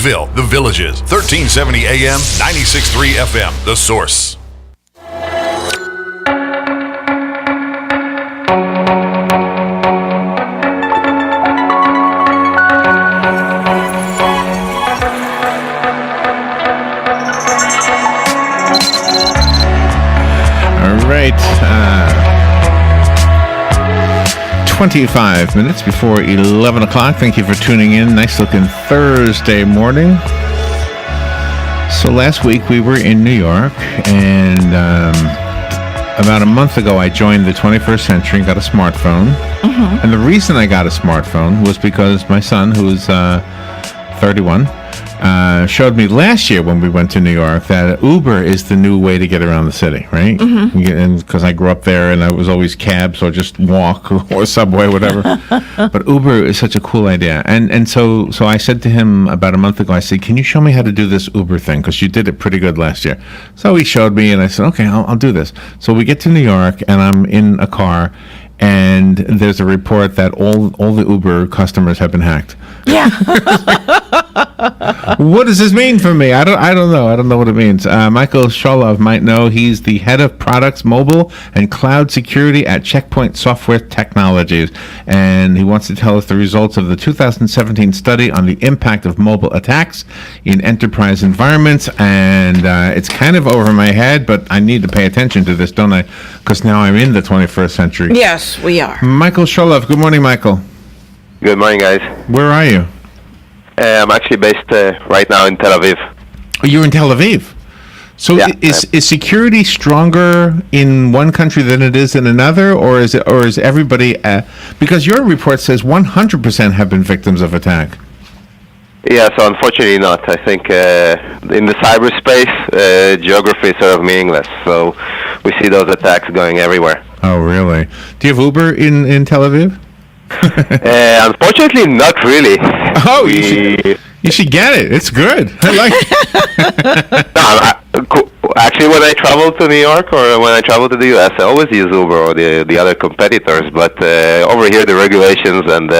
Pikeville, The Villages, 1370 AM, 96.3 FM, The Source. All right. 25 minutes before 11 o'clock. Thank you for tuning in. Nice looking Thursday morning. So last week we were in New York, and about a month ago I joined the 21st Century and got a smartphone. Mm-hmm. And the reason I got a smartphone was because my son, who's 31, showed me last year when we went to New York that Uber is the new way to get around the city, right? Mm-hmm. And because I grew up there and I was always cabs or just walk or subway, whatever. But Uber is such a cool idea. And so I said to him about a month ago, I said, can you show me how to do this Uber thing? Because you did it pretty good last year. So he showed me and I said, okay, I'll do this. So we get to New York and I'm in a car and there's a report that all the Uber customers have been hacked. Yeah. What does this mean for me? I don't know. I don't know what it means. Michael Shaulov might know. He's the head of products, mobile, and cloud security at Checkpoint Software Technologies. And he wants to tell us the results of the 2017 study on the impact of mobile attacks in enterprise environments. And it's kind of over my head, but I need to pay attention to this, don't I? Because now I'm in the 21st century. Yes, we are. Michael Shaulov. Good morning, Michael. Good morning, guys. Where are you? I'm actually based right now in Tel Aviv. Oh, you're in Tel Aviv. So Yeah. is security stronger in one country than it is in another, or is everybody? Because your report says 100% have been victims of attack. Yeah, so unfortunately not. I think in the cyberspace, geography is sort of meaningless. So we see those attacks going everywhere. Oh, really? Do you have Uber in Tel Aviv? Unfortunately, not really. Oh, you should get it. It's good. I like it. Actually, when I travel to New York or when I travel to the U.S., I always use Uber or the other competitors. But over here, the regulations and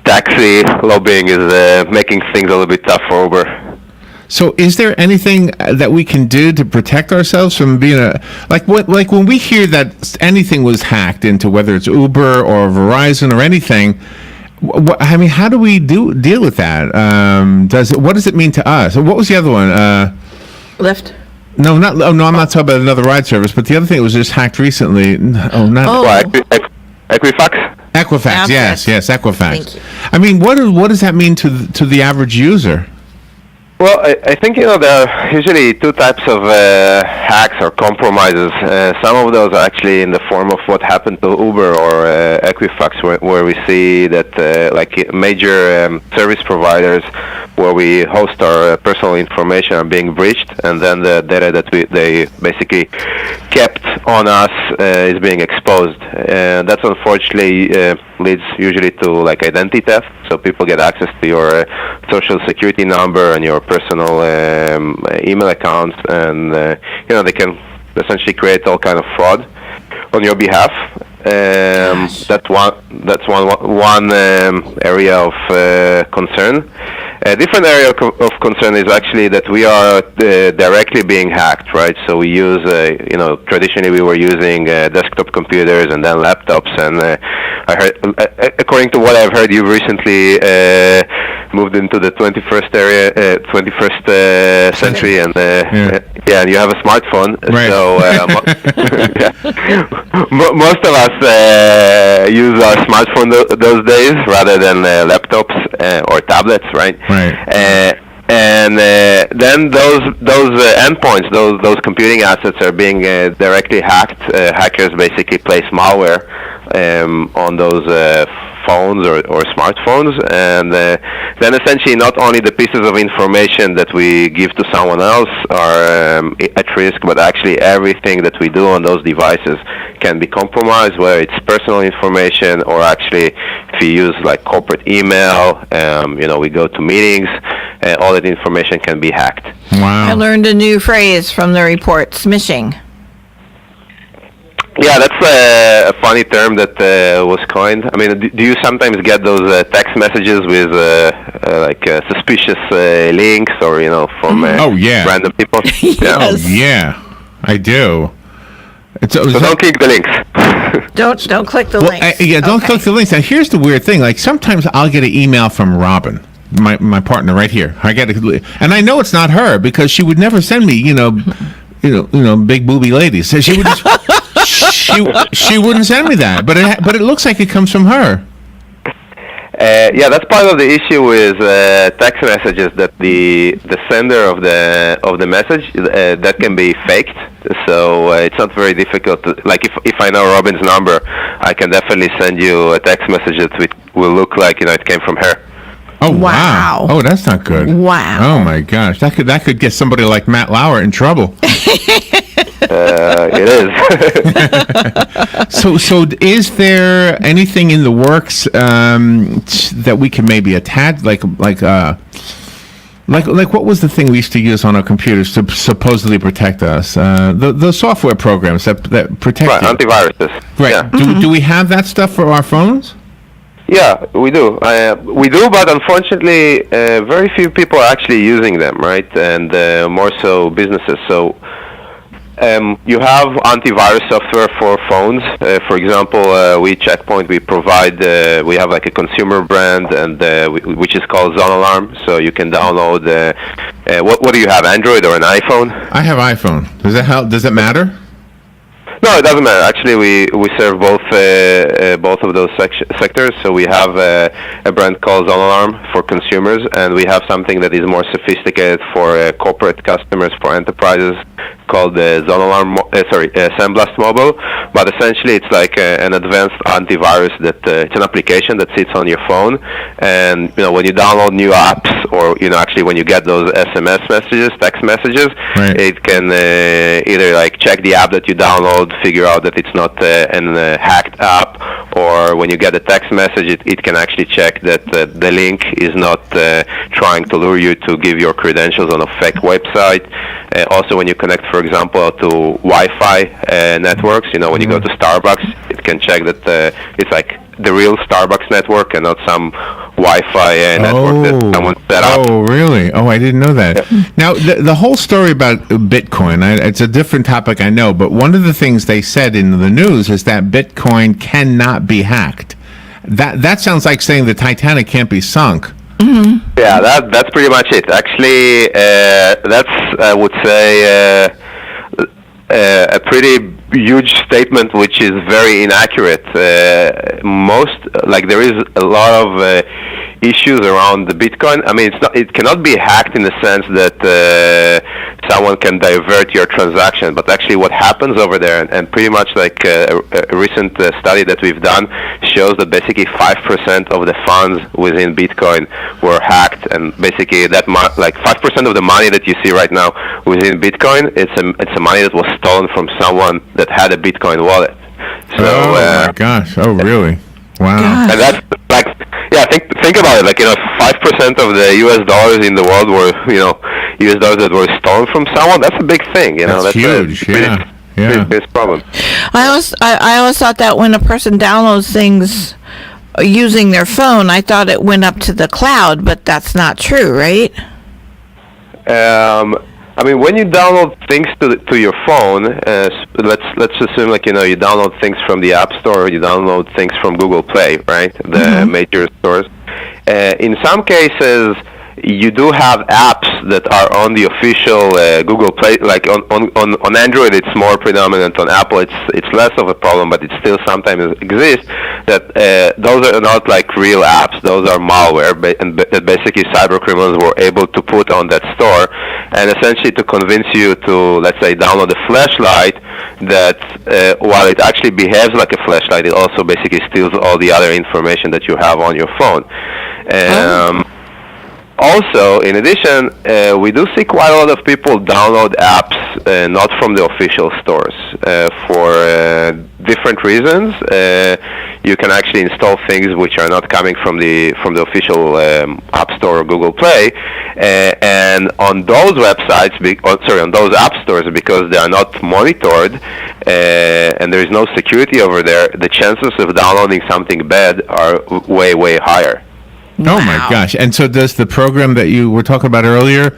taxi lobbying is making things a little bit tough for Uber. So, is there anything that we can do to protect ourselves from being like when we hear that anything was hacked into, whether it's Uber or Verizon or anything? I mean, how do we deal with that? What does it mean to us? What was the other one? Lyft. No, not. Oh, no, I'm not talking about another ride service. But the other thing that was just hacked recently. Oh, not. Oh. Well, Equifax. Equifax. Yes, Equifax. Thank you. I mean, what does that mean to the average user? Well, I think, there are usually two types of hacks or compromises. Some of those are actually in the form of what happened to Uber or Equifax, where we see that like major service providers where we host our personal information are being breached, and then the data that they basically kept on us is being exposed. That's unfortunately leads usually to like identity theft. So people get access to your social security number and your personal email accounts, and they can essentially create all kind of fraud on your behalf. That's one area of concern. A different area of concern is actually that we are directly being hacked, right? So we use, traditionally we were using desktop computers and then laptops, and I heard, according to what I've heard, you recently moved into the 21st century, and and you have a smartphone. Right. So most of us use our smartphone those days rather than laptops or tablets, right? Right. And then those endpoints, those computing assets are being directly hacked. Hackers basically place malware on those phones or smartphones, and then essentially not only the pieces of information that we give to someone else are at risk, but actually everything that we do on those devices can be compromised, whether it's personal information or actually if you use like corporate email, we go to meetings, all that information can be hacked. Wow. I learned a new phrase from the report, smishing. Yeah, that's a funny term that was coined. I mean, do you sometimes get those text messages with suspicious links or from random people? Yes. Oh yeah, I do. So don't click the links. Don't click the links. Don't click the links. Now here's the weird thing. Like sometimes I'll get an email from Robin, my partner right here. And I know it's not her because she would never send me big booby ladies. So she would she wouldn't send me that. But it looks like it comes from her. Yeah, that's part of the issue with text messages, that the sender of the message that can be faked. So it's not very difficult. If I know Robin's number, I can definitely send you a text message that will look like it came from her. Oh wow! Oh, that's not good. Wow! Oh my gosh, that could get somebody like Matt Lauer in trouble. It is. So is there anything in the works that we can maybe attach, like what was the thing we used to use on our computers to supposedly protect us? The software programs that protect you. Antiviruses. Right. Yeah. Do we have that stuff for our phones? Yeah, we do. We do, but unfortunately, very few people are actually using them, right? And more so businesses. So you have antivirus software for phones. For example, we Checkpoint, we provide, we have like a consumer brand, and which is called Zone Alarm. So you can download. What do you have? Android or an iPhone? I have iPhone. Does that help? Does it matter? No, it doesn't matter. Actually, we serve both of those sectors. So we have a brand called Zone Alarm for consumers, and we have something that is more sophisticated for corporate customers, for enterprises, called Zone Alarm. Sandblast Mobile. But essentially, it's like an advanced antivirus that it's an application that sits on your phone, and when you download new apps, or actually when you get those SMS messages, text messages, right, it can either like check the app that you download, figure out that it's not an hacked app, or when you get a text message, it can actually check that the link is not trying to lure you to give your credentials on a fake website. Also, when you connect, for example, to Wi-Fi networks, when you go to Starbucks, it can check that it's like the real Starbucks network and not some Wi-Fi network that someone set up. Oh, really? Oh, I didn't know that. Yeah. Now, the whole story about Bitcoin, it's a different topic, I know, but one of the things they said in the news is that Bitcoin cannot be hacked. That sounds like saying the Titanic can't be sunk. Mm-hmm. Yeah, that's pretty much it. Actually, that's, I would say, a pretty huge statement, which is very inaccurate. There is a lot of issues around the Bitcoin. I mean, it cannot be hacked in the sense that someone can divert your transaction, but actually what happens over there, and pretty much like a recent study that we've done shows that basically 5% of the funds within Bitcoin were hacked, and basically that 5% of the money that you see right now within Bitcoin, it's a money that was stolen from someone that had a Bitcoin wallet. So, my gosh! Oh, really? Wow! God. And that's like, yeah. Think about it. 5% of the U.S. dollars in the world were, U.S. dollars that were stolen from someone. That's a big thing. That's huge. Big problem. I always thought that when a person downloads things using their phone, I thought it went up to the cloud, but that's not true, right? I mean, when you download things to your phone, let's assume you download things from the App Store, you download things from Google Play, right? The major stores. In some cases, you do have apps that are on the official Google Play. Like on Android, it's more predominant. On Apple, it's less of a problem, but it still sometimes exists. That those are not like real apps; those are malware, and that basically cyber criminals were able to put on that store, and essentially to convince you to, let's say, download a flashlight. That while it actually behaves like a flashlight, it also basically steals all the other information that you have on your phone. Also, in addition, we do see quite a lot of people download apps not from the official stores for different reasons, you can actually install things which are not coming from the official App Store or Google Play, and on those websites, on those app stores, because they are not monitored and there is no security over there, the chances of downloading something bad are way higher. Oh my gosh! And so, does the program that you were talking about earlier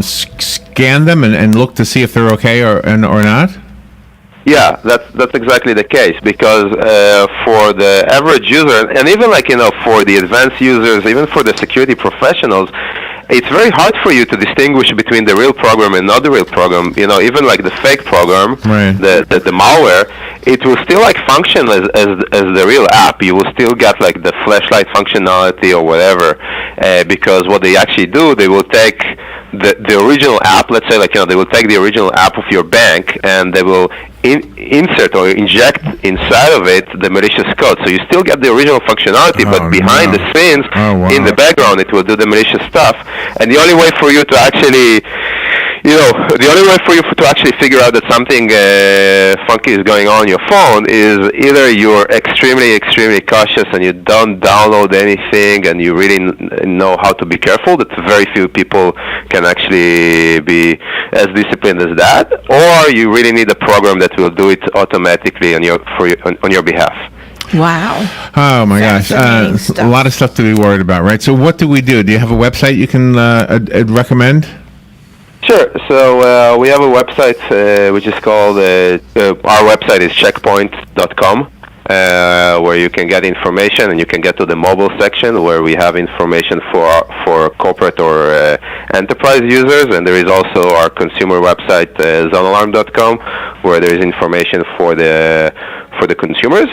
scan them and look to see if they're okay or not? Yeah, that's exactly the case, because for the average user, and even for the advanced users, even for the security professionals, it's very hard for you to distinguish between the real program and not the real program. Even like the fake program, right. the malware, it will still function as the real app. You will still get the flashlight functionality or whatever, because what they actually do, they will take the original app. Let's say they will take the original app of your bank and they will insert or inject inside of it the malicious code. So you still get the original functionality, but behind the scenes, in the background, it will do the malicious stuff. And the only way for you to actually, figure out that something funky is going on your phone is either you're extremely cautious and you don't download anything and you really know how to be careful. That very few people can actually be as disciplined as that, or you really need a program that will do it automatically on your behalf. Wow. Oh my gosh. A lot of stuff to be worried about, right? So what do we do? Do you have a website you can recommend? Sure. So we have a website which is called, our website is checkpoint.com, where you can get information, and you can get to the mobile section where we have information for corporate or enterprise users, and there is also our consumer website, zonealarm.com, where there is information for the consumers.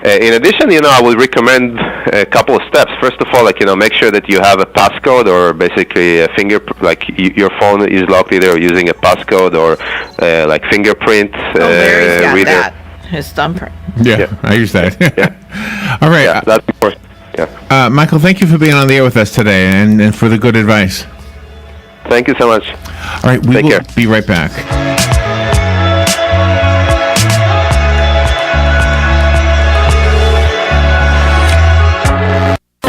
In addition, I would recommend a couple of steps. First of all, make sure that you have a passcode, or basically a your phone is locked either using a passcode or fingerprint Larry's got reader. that. His thumbprint. Yeah, I use that. Yeah. All right. Yeah, that's important. Yeah. Michael, thank you for being on the air with us today and for the good advice. Thank you so much. All right, we Take will care. be right back.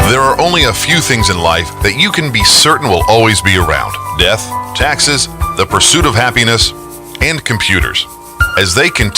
There are only a few things in life that you can be certain will always be around: death, taxes, the pursuit of happiness, and computers. As they continue